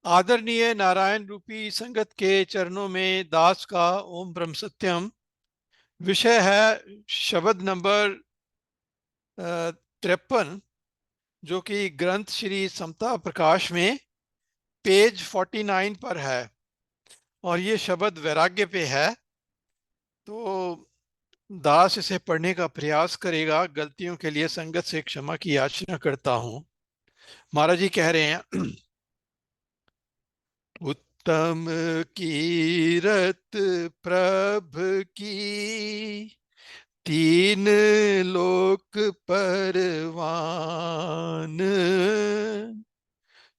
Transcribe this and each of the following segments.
आदरणीय नारायण रूपी संगत के चरणों में दास का ओम ब्रह्म सत्यम। विषय है शब्द नंबर 53, जो कि ग्रंथ श्री समता प्रकाश में पेज 49 पर है। और ये शब्द वैराग्य पे है, तो दास इसे पढ़ने का प्रयास करेगा। गलतियों के लिए संगत से क्षमा की याचना करता हूँ। महाराज जी कह रहे हैं, उत्तम कीरत प्रभ की तीन लोक परवान,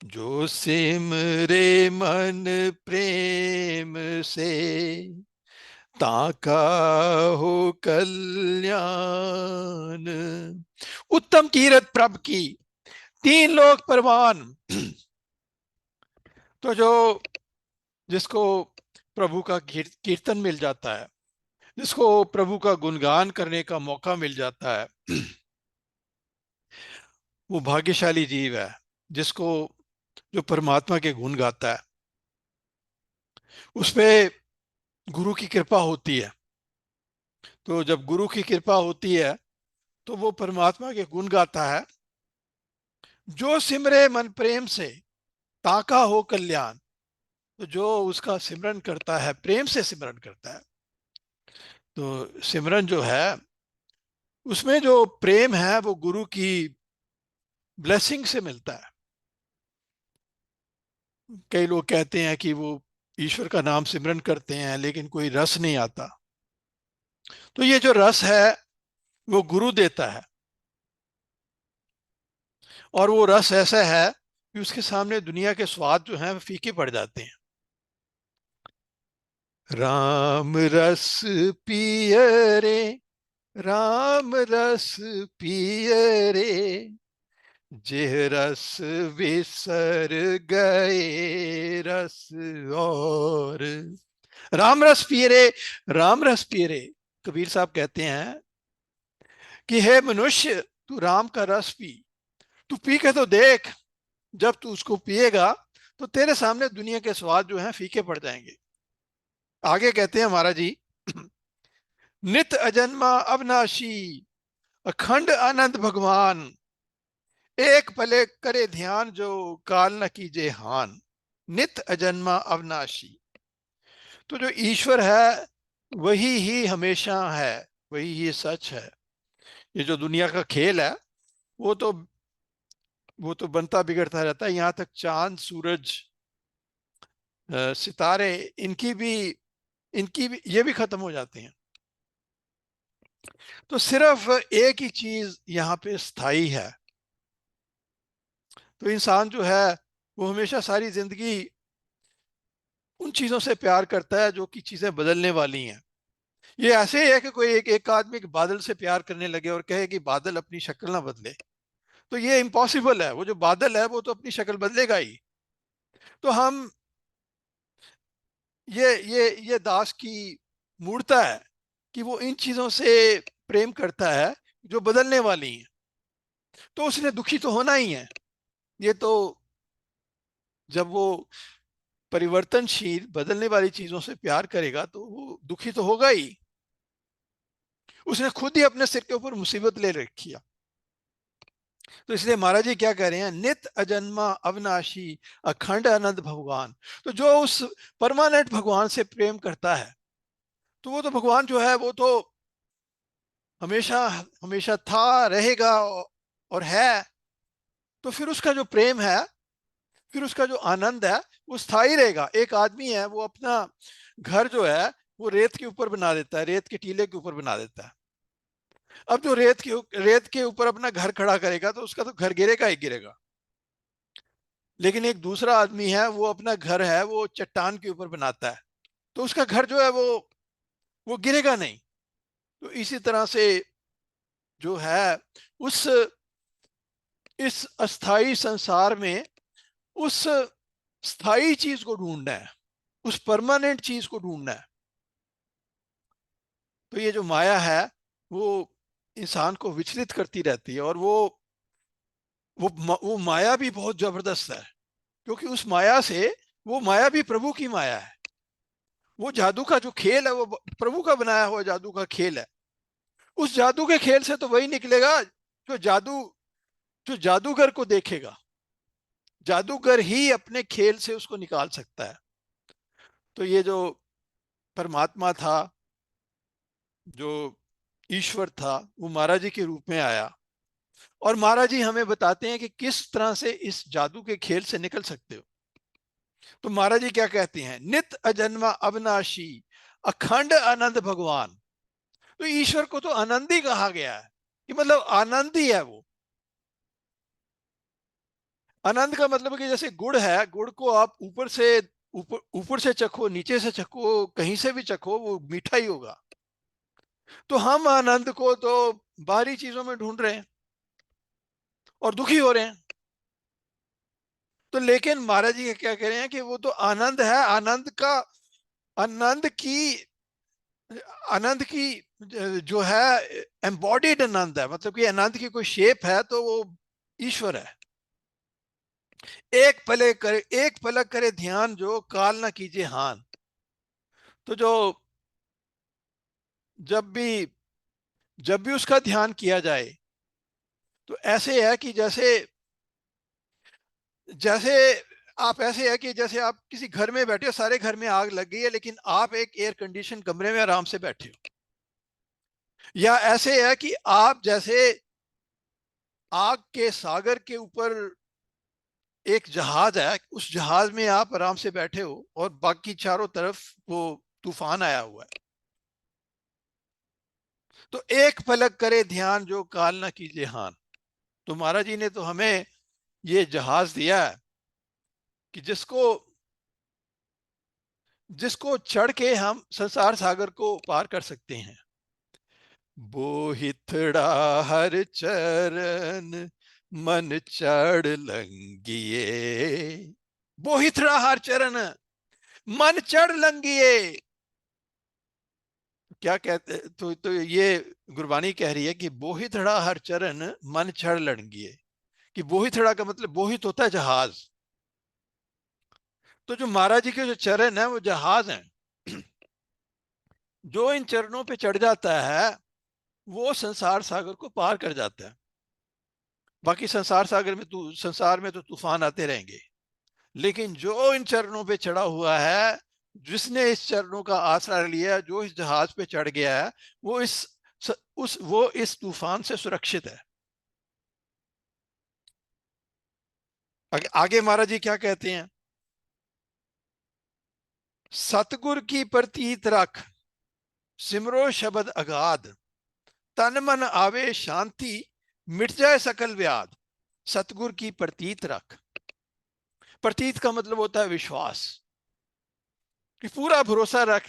जो सिमरे मन प्रेम से ताका हो कल्याण। उत्तम कीरत प्रभ की तीन लोक परवान। तो जिसको प्रभु का कीर्तन मिल जाता है, जिसको प्रभु का गुणगान करने का मौका मिल जाता है, वो भाग्यशाली जीव है। जिसको जो परमात्मा के गुण गाता है, उस पे गुरु की कृपा होती है। तो जब गुरु की कृपा होती है तो वो परमात्मा के गुण गाता है। जो सिमरे मन प्रेम से ताका हो कल्याण। तो जो उसका सिमरन करता है, प्रेम से सिमरन करता है, तो सिमरन जो है उसमें जो प्रेम है वो गुरु की ब्लेसिंग से मिलता है। कई लोग कहते हैं कि वो ईश्वर का नाम सिमरन करते हैं लेकिन कोई रस नहीं आता। तो ये जो रस है वो गुरु देता है, और वो रस ऐसा है कि उसके सामने दुनिया के स्वाद जो हैं वो फीके पड़ जाते हैं। राम रस पिय रे, राम रस पिय रे, जेह रस विसर गए रस और। राम रस पिए रे, राम रस पिए रे। कबीर साहब कहते हैं कि हे मनुष्य, तू राम का रस पी। तू पी के तो देख, जब तू उसको पिएगा तो तेरे सामने दुनिया के स्वाद जो हैं फीके पड़ जाएंगे। आगे कहते हैं महाराज जी, नित अजन्मा अविनाशी अखंड आनंद भगवान, एक पले करे ध्यान जो काल न कीजे हान। नित अजन्मा अविनाशी। तो जो ईश्वर है वही ही हमेशा है, वही ही सच है। ये जो दुनिया का खेल है वो तो वो तो बनता बिगड़ता रहता है। यहाँ तक चांद सूरज सितारे, इनकी भी ये भी खत्म हो जाते हैं। तो सिर्फ एक ही चीज यहाँ पे स्थायी है। तो इंसान जो है वो हमेशा सारी जिंदगी उन चीजों से प्यार करता है जो कि चीजें बदलने वाली हैं। ये ऐसे ही है कि कोई एक आदमी के बादल से प्यार करने लगे और कहे कि बादल अपनी शक्ल ना बदले, तो ये इम्पॉसिबल है। वो जो बादल है वो तो अपनी शक्ल बदलेगा ही। तो हम ये दास की मूर्ता है कि वो इन चीजों से प्रेम करता है जो बदलने वाली हैं। तो उसने दुखी तो होना ही है। ये तो जब वो परिवर्तनशील बदलने वाली चीजों से प्यार करेगा तो वो दुखी तो होगा ही। उसने खुद ही अपने सिर के ऊपर मुसीबत ले रखी है। तो इसलिए महाराज जी क्या कह रहे हैं, नित अजन्मा अविनाशी अखंड आनंद भगवान। तो जो उस परमानेंट भगवान से प्रेम करता है, तो वो तो भगवान जो है वो तो हमेशा हमेशा था, रहेगा और है। तो फिर उसका जो प्रेम है, फिर उसका जो आनंद है वो स्थायी रहेगा। एक आदमी है वो अपना घर जो है वो रेत के ऊपर बना देता है, रेत के टीले के ऊपर बना देता है। अब जो रेत के ऊपर अपना घर खड़ा करेगा तो उसका तो घर गिरेगा ही गिरेगा। लेकिन एक दूसरा आदमी है वो अपना घर है वो चट्टान के ऊपर बनाता है, तो उसका घर जो है वो गिरेगा नहीं। तो इसी तरह से जो है उस इस अस्थाई संसार में उस स्थायी चीज को ढूंढना है, उस परमानेंट चीज को ढूंढना है। तो ये जो माया है वो इंसान को विचलित करती रहती है, और वो माया भी बहुत जबरदस्त है। क्योंकि उस माया से, वो माया भी प्रभु की माया है। वो जादू का जो खेल है वो प्रभु का बनाया हुआ जादू का खेल है। उस जादू के खेल से तो वही निकलेगा जो जो जादूगर को देखेगा। जादूगर ही अपने खेल से उसको निकाल सकता है। तो ये जो परमात्मा था, जो ईश्वर था, वो महाराज जी के रूप में आया, और महाराज जी हमें बताते हैं कि किस तरह से इस जादू के खेल से निकल सकते हो। तो महाराज जी क्या कहते हैं, नित अजन्मा अविनाशी अखंड आनंद भगवान। तो ईश्वर को तो आनंद ही कहा गया है, कि मतलब आनंद ही है वो। आनंद का मतलब है कि जैसे गुड़ है, गुड़ को आप ऊपर ऊपर से चखो, नीचे से चखो, कहीं से भी चखो, वो मीठा ही होगा। तो हम आनंद को तो बाहरी चीजों में ढूंढ रहे हैं और दुखी हो रहे हैं। तो लेकिन महाराज जी क्या कह रहे हैं कि वो तो आनंद है, आनंद की आनंद की जो है एम्बॉडीड आनंद है, मतलब कि आनंद की कोई शेप है तो वो ईश्वर है। एक पलक करे ध्यान जो काल ना कीजिए हान। तो जो जब भी जब भी उसका ध्यान किया जाए तो ऐसे है कि जैसे जैसे आप ऐसे है कि जैसे आप किसी घर में बैठे हो, सारे घर में आग लग गई है, लेकिन आप एक एयर कंडीशन कमरे में आराम से बैठे हो। या ऐसे है कि आप जैसे आग के सागर के ऊपर एक जहाज है, उस जहाज में आप आराम से बैठे हो और बाकी चारों तरफ वो तूफान आया हुआ है। तो एक पलक करे ध्यान जो काल ना कीजिए हान। तो महाराज जी ने तो हमें ये जहाज दिया है कि जिसको जिसको चढ़ के हम संसार सागर को पार कर सकते हैं। बोहिथड़ा हर चरण मन चढ़ लंगिए। बोहिथड़ा हर चरण मन चढ़ लंगिए। क्या कहते, तो ये गुरबानी कह रही है कि बोहिथड़ा हर चरण मन चढ़ लंगिए। कि बोहिथड़ा का मतलब, बोहित होता है जहाज। तो जो महाराज जी के जो चरण है वो जहाज हैं। जो इन चरणों पे चढ़ जाता है वो संसार सागर को पार कर जाता है। बाकी संसार में तो तूफान आते रहेंगे, लेकिन जो इन चरणों पे चढ़ा हुआ है, जिसने इस चरणों का आसरा लिया, जो इस जहाज पे चढ़ गया है, वो वो इस तूफान से सुरक्षित है। आगे महाराज जी क्या कहते हैं, सतगुर की प्रतीत रख सिमरो शब्द अगाध, तन मन आवे शांति मिट जाए सकल व्याध। सतगुर की प्रतीत रख। प्रतीत का मतलब होता है विश्वास, कि पूरा भरोसा रख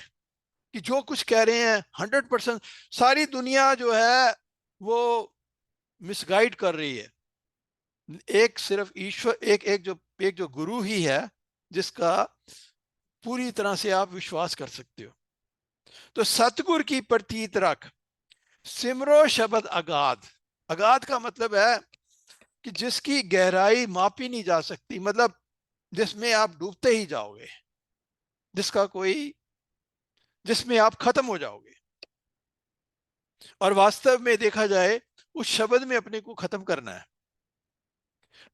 कि जो कुछ कह रहे हैं 100%। सारी दुनिया जो है वो मिसगाइड कर रही है। एक सिर्फ ईश्वर, एक जो गुरु ही है जिसका पूरी तरह से आप विश्वास कर सकते हो। तो सतगुर की प्रतीत रख सिमरो शब्द अगाध। अगाध का मतलब है कि जिसकी गहराई मापी नहीं जा सकती, मतलब जिसमें आप डूबते ही जाओगे, जिसका कोई जिसमें आप खत्म हो जाओगे। और वास्तव में देखा जाए, उस शब्द में अपने को खत्म करना है।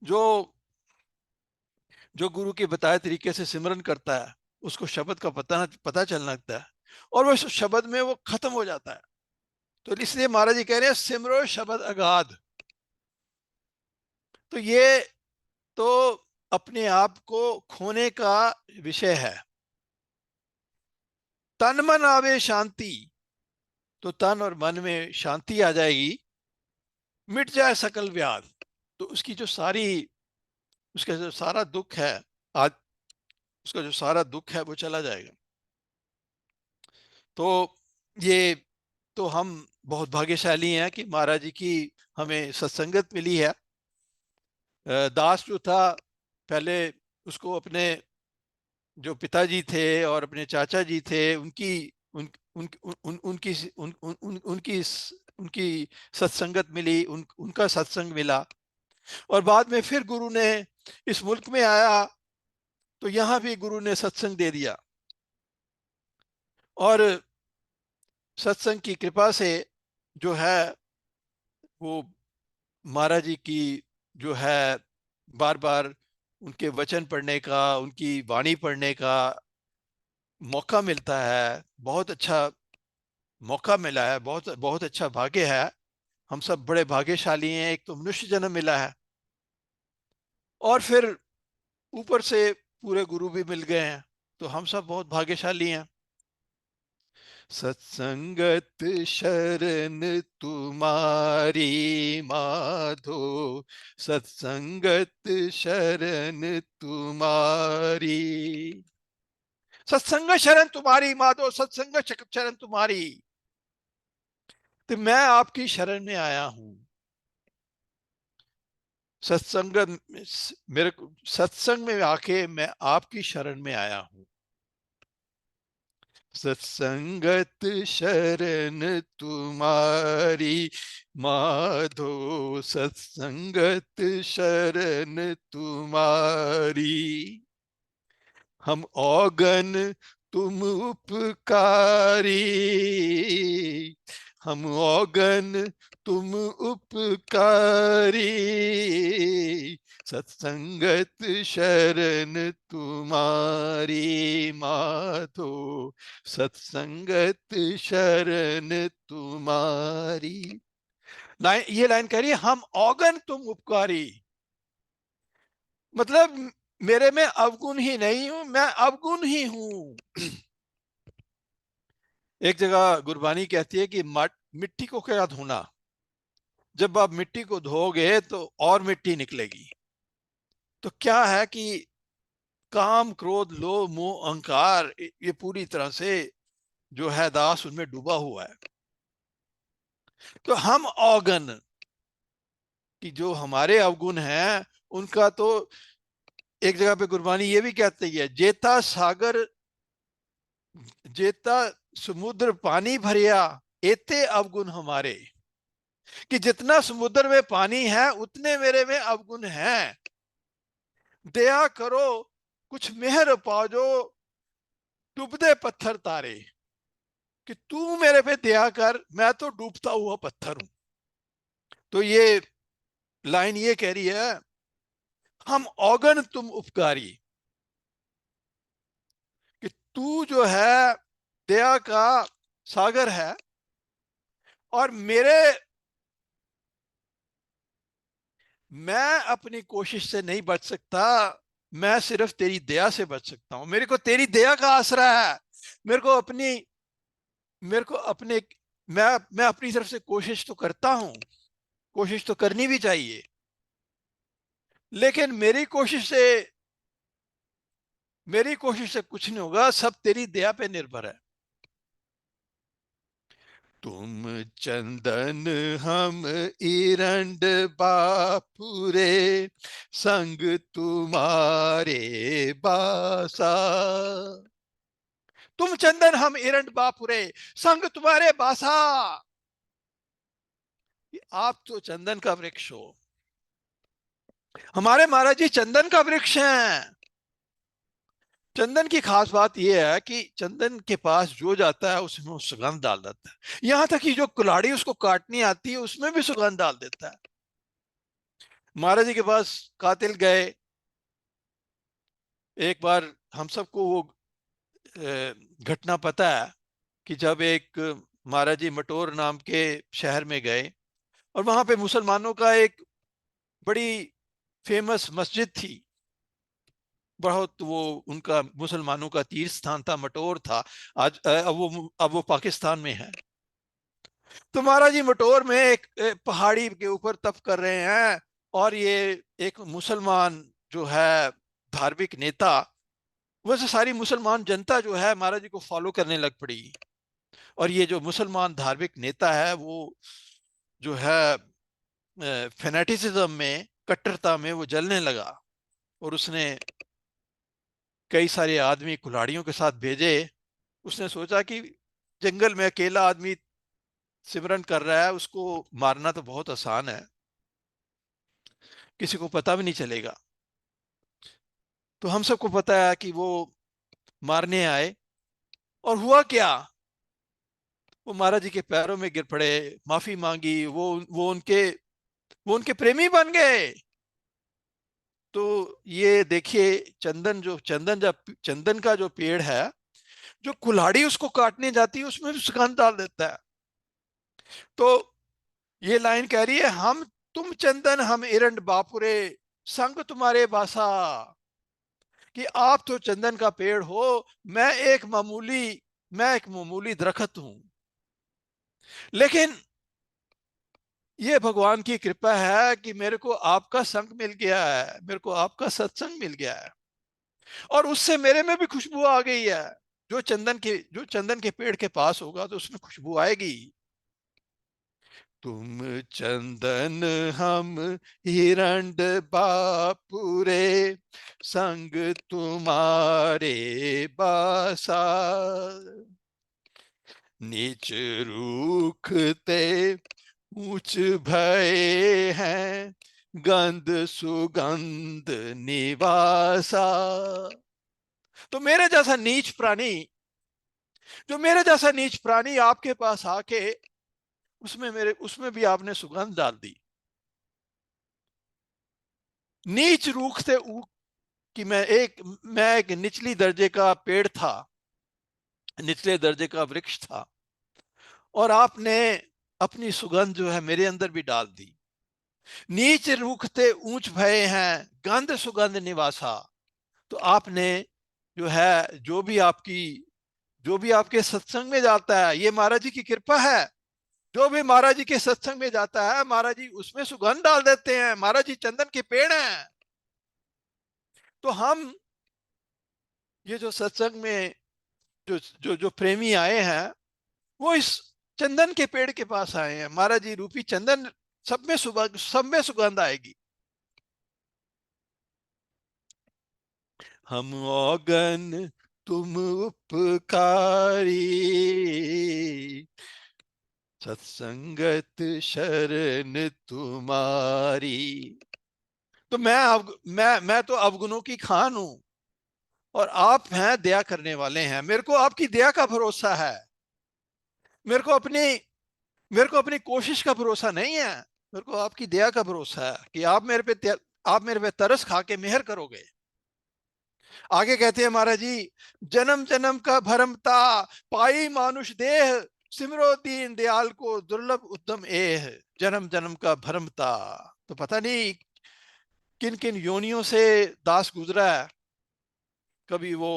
जो जो गुरु के बताए तरीके से सिमरन करता है, उसको शब्द का पता चलने लगता है, और वो शब्द में वो खत्म हो जाता है। तो इसलिए महाराज जी कह रहे हैं सिमरो शब्द अगाध। तो ये तो अपने आप को खोने का विषय है। तन मन आवे शांति, तो तन और मन में शांति आ जाएगी। मिट जाए सकल व्याध, तो उसका जो सारा दुख है, आज उसका जो सारा दुख है वो चला जाएगा। तो ये तो हम बहुत भाग्यशाली हैं कि महाराज जी की हमें सत्संगत मिली है। दास जो था पहले, उसको अपने जो पिताजी थे और अपने चाचा जी थे उनकी उन, उन, उन, उन, उनकी उन, उन, उन, उनकी उनकी सत्संगत मिली, उनका सत्संग मिला। और बाद में फिर गुरु ने इस मुल्क में आया तो यहां भी गुरु ने सत्संग दे दिया, और सत्संग की कृपा से जो है वो महाराज जी की जो है बार बार उनके वचन पढ़ने का, उनकी वाणी पढ़ने का मौका मिलता है। बहुत अच्छा मौका मिला है, बहुत बहुत अच्छा भाग्य है। हम सब बड़े भाग्यशाली हैं, एक तो मनुष्य जन्म मिला है, और फिर ऊपर से पूरे गुरु भी मिल गए हैं, तो हम सब बहुत भाग्यशाली हैं। सत्संगत शरण तुम्हारी माधो, सत्संगत शरण तुम्हारी, सत्संग शरण तुम्हारी माधो, सत्संग शरण तुम्हारी। तो मैं आपकी शरण में आया हूं। सत्संग मेरे सत्संग में आके मैं आपकी शरण में आया हूं। सत्संगत शरण तुम्हारी माधो, सत्संगत शरण तुम्हारी। हम औगन तुम उपकारी, हम औगन तुम उपकारी, सत्संगत शरण तुम्हारी माधो, सत्संगत शरण तुम्हारी। लाइन, ये लाइन कह रही है हम औगन तुम उपकारी, मतलब मेरे में अवगुण ही नहीं हूं, मैं अवगुण ही हूं। एक जगह गुरबानी कहती है कि मिट्टी को क्या धोना, जब आप मिट्टी को धोगे तो और मिट्टी निकलेगी। तो क्या है कि काम क्रोध लोभ मोह अहंकार ये पूरी तरह से जो है दास उनमें डूबा हुआ है। तो हम अवगुण कि जो हमारे अवगुण हैं उनका तो एक जगह पे गुरबानी ये भी कहती है, जेता सागर जेता समुद्र पानी भरिया, एते अवगुण हमारे, कि जितना समुद्र में पानी है उतने मेरे में अवगुण हैं। दया करो कुछ मेहर पाओ, डूबते पत्थर तारे, कि तू मेरे पे दया कर, मैं तो डूबता हुआ पत्थर हूं। तो ये लाइन ये कह रही है हम औगन तुम उपकारी, कि तू जो है दया का सागर है, और मैं अपनी कोशिश से नहीं बच सकता, मैं सिर्फ तेरी दया से बच सकता हूं। मेरे को तेरी दया का आसरा है। मेरे को अपनी मेरे को अपने मैं अपनी तरफ से कोशिश तो करता हूं, कोशिश तो करनी भी चाहिए, लेकिन मेरी कोशिश से कुछ नहीं होगा, सब तेरी दया पे निर्भर है। तुम चंदन हम इरंड बापुरे, संग तुम्हारे बासा। तुम चंदन हम इरंड बापुरे, संग तुम्हारे बासा। आप तो चंदन का वृक्ष हो, हमारे महाराज जी चंदन का वृक्ष हैं। चंदन की खास बात यह है कि चंदन के पास जो जाता है उसमें वो सुगंध डाल देता है, यहां तक कि जो कुल्हाड़ी उसको काटनी आती है उसमें भी सुगंध डाल देता है। महाराज जी के पास कातिल गए एक बार, हम सबको वो घटना पता है कि जब एक महाराज जी मटोर नाम के शहर में गए, और वहां पे मुसलमानों का एक बड़ी फेमस मस्जिद थी, बहुत वो उनका मुसलमानों का तीर्थ स्थान था, मटोर था। आज अब वो पाकिस्तान में है। तो महाराज जी मटोर में एक पहाड़ी के ऊपर तप कर रहे हैं, और ये एक मुसलमान जो है धार्मिक नेता, वैसे सारी मुसलमान जनता जो है महाराज जी को फॉलो करने लग पड़ी। और ये जो मुसलमान धार्मिक नेता है वो जो है फेनेटिसिज्म में, कट्टरता में वो जलने लगा, और उसने कई सारे आदमी कुल्हाड़ियों के साथ भेजे। उसने सोचा कि जंगल में अकेला आदमी सिमरन कर रहा है, उसको मारना तो बहुत आसान है, किसी को पता भी नहीं चलेगा। तो हम सबको पता है कि वो मारने आए, और हुआ क्या, वो महाराज जी के पैरों में गिर पड़े, माफी मांगी, वो उनके प्रेमी बन गए। तो ये देखिए, चंदन का जो पेड़ है, जो कुल्हाड़ी उसको काटने जाती है उसमें भी सुगंध डाल देता है। तो ये लाइन कह रही है, हम तुम चंदन हम एरंड बापुरे, संग तुम्हारे बासा, कि आप तो चंदन का पेड़ हो, मैं एक मामूली मैं एक मामूली दरख्त हूं। लेकिन ये भगवान की कृपा है कि मेरे को आपका संग मिल गया है, मेरे को आपका सत्संग मिल गया है, और उससे मेरे में भी खुशबू आ गई है। जो चंदन के पेड़ के पास होगा तो उसमें खुशबू आएगी। तुम चंदन हम हिरंड बापुरे, संग तुम्हारे बासा, नीच रूखते ऊंच भये हैं, गंध सुगंध निवासा। तो मेरे जैसा नीच प्राणी आपके पास आके उसमें भी आपने सुगंध डाल दी। नीच रूख से कि मैं एक निचली दर्जे का पेड़ था, निचले दर्जे का वृक्ष था, और आपने अपनी सुगंध जो है मेरे अंदर भी डाल दी। नीच रूखते ऊंच भये हैं, गंध सुगंध निवासा। तो आपने जो है, जो भी आपके सत्संग में जाता है, ये महाराज जी की कृपा है। जो भी महाराज जी के सत्संग में जाता है, महाराज जी उसमें सुगंध डाल देते हैं। महाराज जी चंदन के पेड़ हैं। तो हम ये जो सत्संग में जो जो जो प्रेमी आए हैं, वो इस चंदन के पेड़ के पास आए हैं। महाराज जी रूपी चंदन, सब में सुगंध आएगी। हम औगन तुम उपकारी, सत्संगत शरण तुम्हारी। तो मैं तो अवगुणों की खान हूं, और आप हैं दया करने वाले हैं। मेरे को आपकी दया का भरोसा है। मेरे को अपनी मेरे को अपनी कोशिश का भरोसा नहीं है। मेरे को आपकी दया का भरोसा है कि आप मेरे पे तरस खा के मेहर करोगे। आगे कहते हैं महाराज जी, जन्म जन्म का भरमता, पाई मानुष देह, सिमरो दीन दयाल को दुर्लभ उद्यम एह। जन्म जन्म का भरमता, तो पता नहीं किन किन योनियों से दास गुजरा है। कभी वो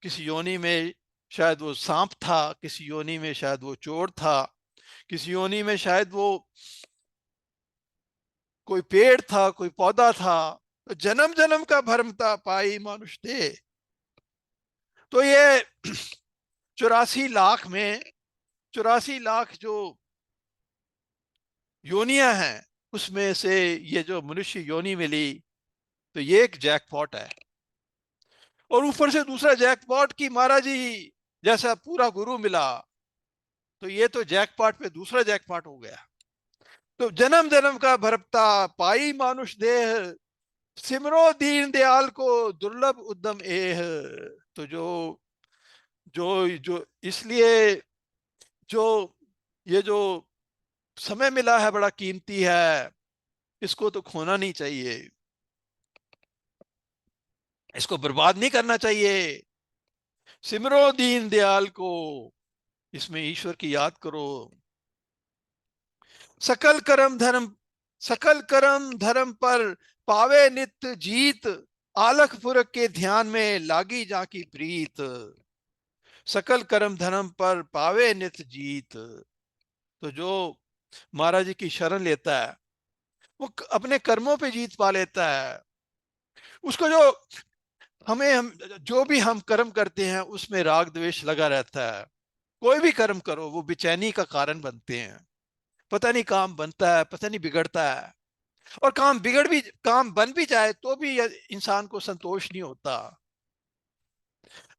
किसी योनि में शायद वो सांप था, किसी योनि में शायद वो चोर था, किसी योनि में शायद वो कोई पेड़ था, कोई पौधा था। तो जन्म जन्म का भरमता पाई मानुष दे। तो ये 84 लाख जो योनियां हैं, उसमें से ये जो मनुष्य योनि मिली, तो ये एक जैकपॉट है। और ऊपर से दूसरा जैकपॉट की महाराज जी जैसा पूरा गुरु मिला, तो ये तो जैकपॉट पे दूसरा जैकपॉट हो गया। तो जन्म जन्म का भरपता पाई मानुष देह, सिमरो दीन दयाल को दुर्लभ उद्यम एह। तो जो जो जो इसलिए जो ये जो समय मिला है बड़ा कीमती है, इसको तो खोना नहीं चाहिए, इसको बर्बाद नहीं करना चाहिए। सिमरो दीन दयाल को, इसमें ईश्वर की याद करो। सकल कर्म धर्म सकल कर्म धर्म पर पावे नित्य जीत, आलखपुर के ध्यान में लागी जाकी प्रीत। सकल कर्म धर्म पर पावे नित्य जीत। तो जो महाराज जी की शरण लेता है, वो अपने कर्मों पे जीत पा लेता है। उसको हम जो भी हम कर्म करते हैं उसमें राग द्वेष लगा रहता है। कोई भी कर्म करो वो बेचैनी का कारण बनते हैं। पता नहीं काम बनता है, पता नहीं बिगड़ता है। और काम बन भी जाए तो भी इंसान को संतोष नहीं होता।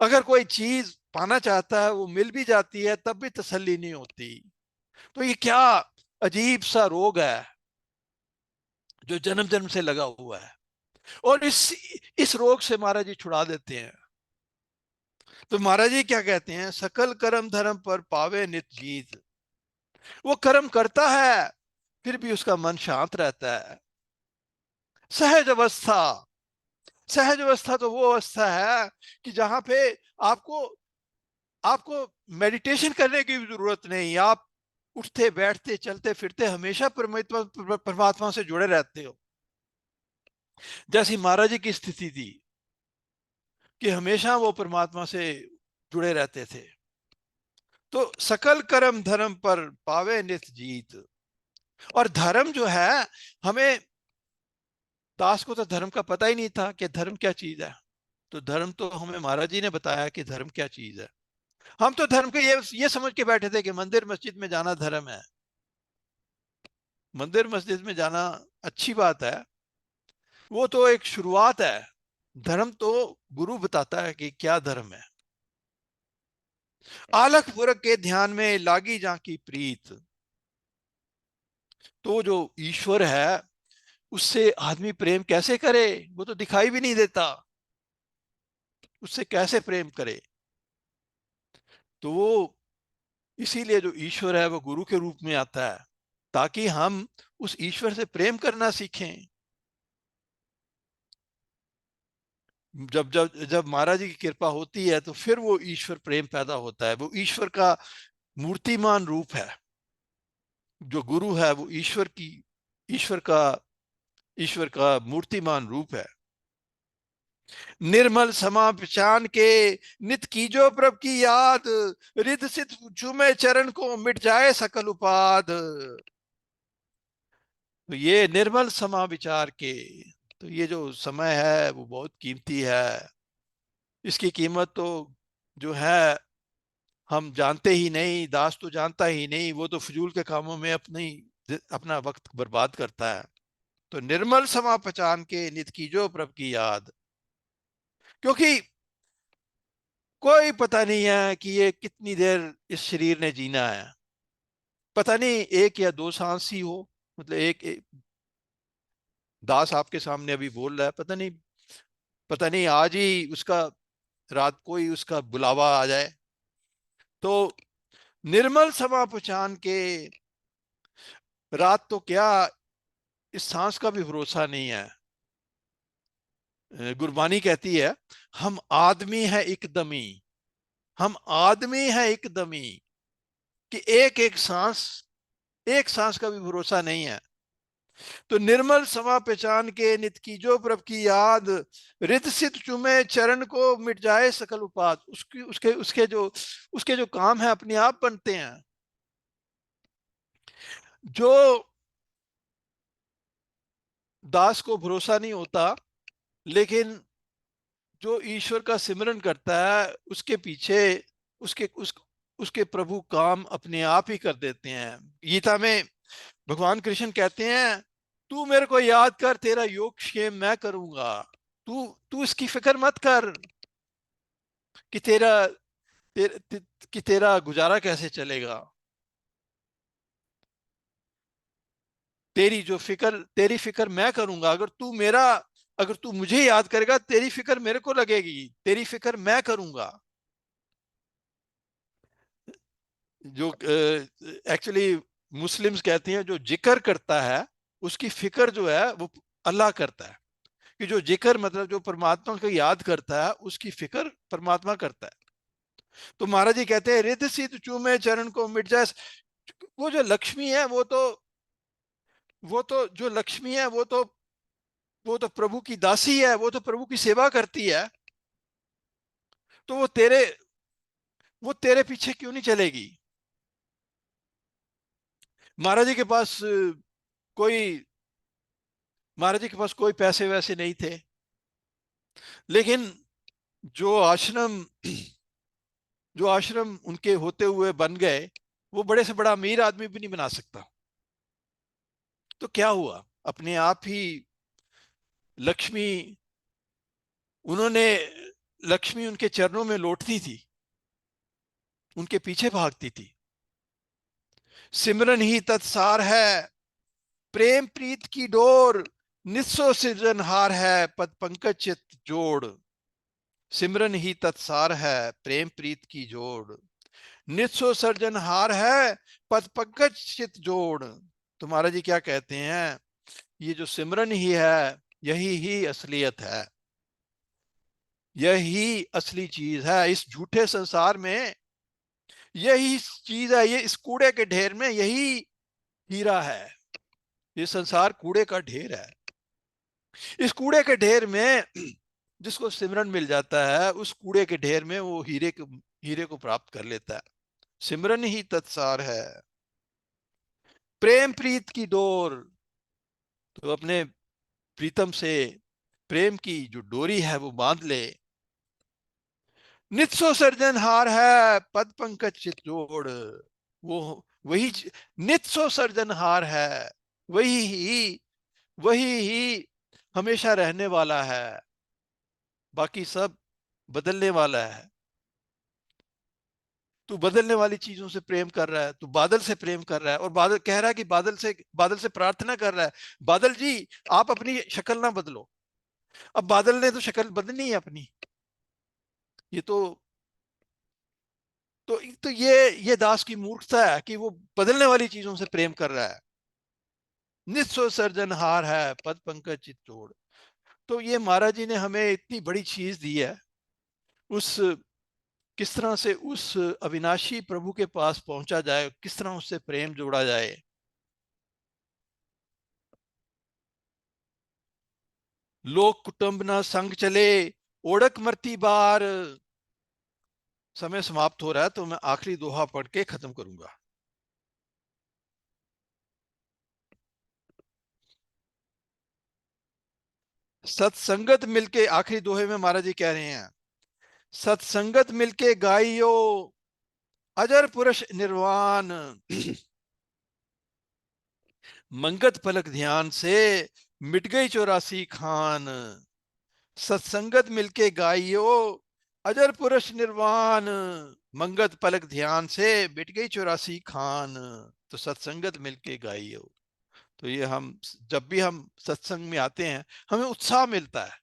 अगर कोई चीज पाना चाहता है, वो मिल भी जाती है, तब भी तसल्ली नहीं होती। तो ये क्या अजीब सा रोग है जो जन्म जन्म से लगा हुआ है। और इस रोग से महाराज जी छुड़ा देते हैं। तो महाराज जी क्या कहते हैं, सकल कर्म धर्म पर पावे नित जीत। वो कर्म करता है फिर भी उसका मन शांत रहता है। सहज अवस्था, सहज अवस्था तो वो अवस्था है कि जहां पे आपको आपको मेडिटेशन करने की भी जरूरत नहीं, आप उठते बैठते चलते फिरते हमेशा परमात्मा परमात्मा से जुड़े रहते हो। जैसी महाराज जी की स्थिति थी कि हमेशा वो परमात्मा से जुड़े रहते थे। तो सकल कर्म धर्म पर पावे नित जीत। और धर्म जो है, हमें, दास को तो धर्म का पता ही नहीं था कि धर्म क्या चीज है। तो धर्म तो हमें महाराज जी ने बताया कि धर्म क्या चीज है। हम तो धर्म के ये समझ के बैठे थे कि मंदिर मस्जिद में जाना धर्म है। मंदिर मस्जिद में जाना अच्छी बात है, वो तो एक शुरुआत है। धर्म तो गुरु बताता है कि क्या धर्म है। आलख पुरख के ध्यान में लागी जाकी प्रीत। तो जो ईश्वर है उससे आदमी प्रेम कैसे करे, वो तो दिखाई भी नहीं देता, उससे कैसे प्रेम करे। तो वो, इसीलिए जो ईश्वर है वो गुरु के रूप में आता है, ताकि हम उस ईश्वर से प्रेम करना सीखें। जब जब जब महाराज जी की कृपा होती है तो फिर वो ईश्वर प्रेम पैदा होता है। वो ईश्वर का मूर्तिमान रूप है। जो गुरु है वो ईश्वर का ईश्वर का मूर्तिमान रूप है। निर्मल समा पहचान के नित कीजो प्रभ की याद। रिद सिद्ध चूमे चरण को मिट जाए सकल उपाद। तो ये निर्मल समा विचार के, तो ये जो समय है वो बहुत कीमती है। इसकी कीमत तो जो है हम जानते ही नहीं, दास तो जानता ही नहीं, वो तो फजूल के कामों में अपना वक्त बर्बाद करता है। तो निर्मल समा पहचान के नित कीजो प्रभ की याद। क्योंकि कोई पता नहीं है कि ये कितनी देर इस शरीर ने जीना है। पता नहीं एक या दो सांस ही हो, मतलब एक दास आपके सामने अभी बोल रहा है, पता नहीं आज ही उसका, रात को ही उसका बुलावा आ जाए। तो निर्मल समा पहचान के, रात तो क्या, इस सांस का भी भरोसा नहीं है। गुरबानी कहती है, हम आदमी है एकदमी, हम आदमी है एकदमी, कि एक एक सांस का भी भरोसा नहीं है। तो निर्मल समा पहचान के नित की जो प्रभ की याद। रित सित चुमे चरण को मिट जाए सकल उपाद। उसकी उसके जो काम है अपने आप बनते हैं। जो दास को भरोसा नहीं होता, लेकिन जो ईश्वर का सिमरन करता है उसके पीछे उसके उस उसके प्रभु काम अपने आप ही कर देते हैं। गीता में भगवान कृष्ण कहते हैं, तू मेरे को याद कर, तेरा योग क्षेम मैं करूंगा। तू तू इसकी फिक्र मत कर कि तेरा गुजारा कैसे चलेगा। तेरी फिक्र मैं करूंगा। अगर तू मुझे याद करेगा, तेरी फिक्र मेरे को लगेगी, तेरी फिक्र मैं करूंगा। जो एक्चुअली मुस्लिम्स कहती हैं, जो जिक्र करता है उसकी फिक्र जो है वो अल्लाह करता है। कि जो जिक्र मतलब जो परमात्मा को याद करता है उसकी फिक्र परमात्मा करता है। तो महाराज जी कहते हैं, रिद्ध सिद्ध चूमे चरण को मिट जाए। वो जो लक्ष्मी है वो तो जो लक्ष्मी है वो तो प्रभु की दासी है, वो तो प्रभु की सेवा करती है। तो वो तेरे पीछे क्यों नहीं चलेगी। महाराज जी के पास कोई महाराज जी के पास कोई पैसे वैसे नहीं थे, लेकिन जो आश्रम जो आश्रम उनके होते हुए बन गए, वो बड़े से बड़ा अमीर आदमी भी नहीं बना सकता। तो क्या हुआ, अपने आप ही लक्ष्मी उन्होंने लक्ष्मी उनके चरणों में लौटती थी, उनके पीछे भागती थी। सिमरन ही तत्सार है, प्रेम प्रीत की डोर, निस्सो सृजनहार है पद पंकज चित जोड़, सिमरन ही तत्सार है प्रेम प्रीत की जोड़। निस्सो सृजनहार है पद पंकज चित जोड़। तो महाराज जी क्या कहते हैं, ये जो सिमरन ही है यही ही असलियत है, यही असली चीज है इस झूठे संसार में। यही चीज है, ये इस कूड़े के ढेर में यही हीरा है। ये संसार कूड़े का ढेर है। इस कूड़े के ढेर में जिसको सिमरन मिल जाता है, उस कूड़े के ढेर में वो हीरे को प्राप्त कर लेता है। सिमरन ही तत्सार है प्रेम प्रीत की डोर। तो अपने प्रीतम से प्रेम की जो डोरी है वो बांध ले। नित्सो सर्जनहार है पद पंकज चित जोड़। वो वही नित्सो सर्जनहार है, वही ही वही ही हमेशा रहने वाला है, बाकी सब बदलने वाला है। तू बदलने वाली चीजों से प्रेम कर रहा है, तू बादल से प्रेम कर रहा है, और बादल कह रहा है कि बादल से प्रार्थना कर रहा है, बादल जी आप अपनी शक्ल ना बदलो। अब बादल ने तो शक्ल बदलनी है अपनी। ये तो ये दास की मूर्खता है कि वो बदलने वाली चीजों से प्रेम कर रहा है। निस्व सर्जनहार है पद पंकज चित जोड़। तो ये महाराज जी ने हमें इतनी बड़ी चीज दी है, उस किस तरह से उस अविनाशी प्रभु के पास पहुंचा जाए, किस तरह उससे प्रेम जोड़ा जाए। लोक कुटुंब ना संग चले ओढ़क मरती बार। समय समाप्त हो रहा है तो मैं आखिरी दोहा पढ़ के खत्म करूंगा। सत्संगत मिलके, आखिरी दोहे में महाराज जी कह रहे हैं, सत्संगत मिलके गाइयो अजर पुरुष निर्वाण। मंगत पलक ध्यान से मिट गई 84 खान। सत्संगत मिलके गाइयो अजर पुरुष निर्वाण, मंगत पलक ध्यान से मिट गई 84 खान। तो सत्संगत मिलके गाइयो। तो ये हम जब भी हम सत्संग में आते हैं हमें उत्साह मिलता है,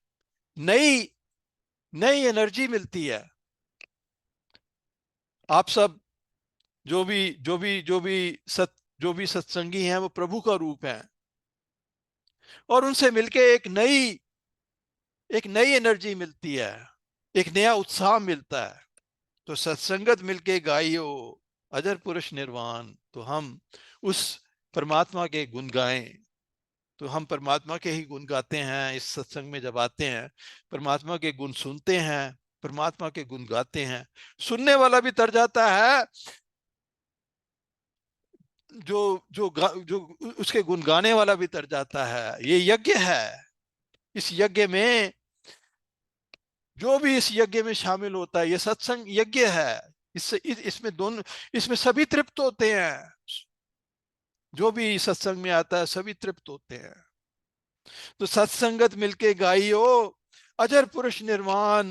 नई नई एनर्जी मिलती है। आप सब जो भी जो भी सत्संगी हैं वो प्रभु का रूप है, और उनसे मिलके एक नई एनर्जी मिलती है, एक नया उत्साह मिलता है। तो सत्संगत मिलके गाइयो अजर पुरुष निर्वाण। तो हम उस परमात्मा के गुण गाएं। तो हम परमात्मा के ही गुण गाते हैं इस सत्संग में जब आते हैं, परमात्मा के गुण सुनते हैं, परमात्मा के गुण गाते हैं। सुनने वाला भी तर जाता है, जो उसके गुण गाने वाला भी तर जाता है। ये यज्ञ है। इस यज्ञ में जो भी इस यज्ञ में शामिल होता है, ये सत्संग यज्ञ है। इसमें दोनों, इसमें सभी तृप्त होते हैं। जो भी सत्संग में आता है सभी तृप्त होते हैं। तो सत्संगत मिलके गाइयो अजर पुरुष निर्वाण,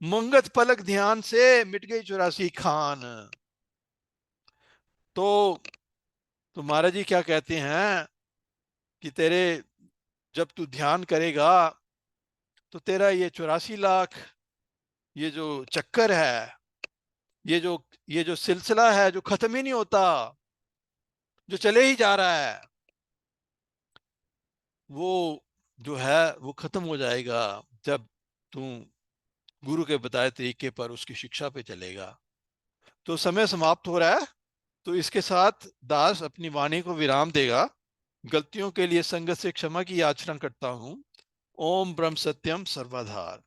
मंगत पलक ध्यान से मिट गई 84 खान। तो तो महाराज जी क्या कहते हैं कि तेरे जब तू ध्यान करेगा तो तेरा ये 84 लाख, ये जो चक्कर है, ये जो ये जो सिलसिला है जो खत्म ही नहीं होता, जो चले ही जा रहा है, वो जो है वो खत्म हो जाएगा जब तू गुरु के बताए तरीके पर उसकी शिक्षा पे चलेगा। तो समय समाप्त हो रहा है, तो इसके साथ दास अपनी वाणी को विराम देगा। गलतियों के लिए संगत से क्षमा की याचना करता हूं। ओम ब्रह्म सत्यम सर्वधार।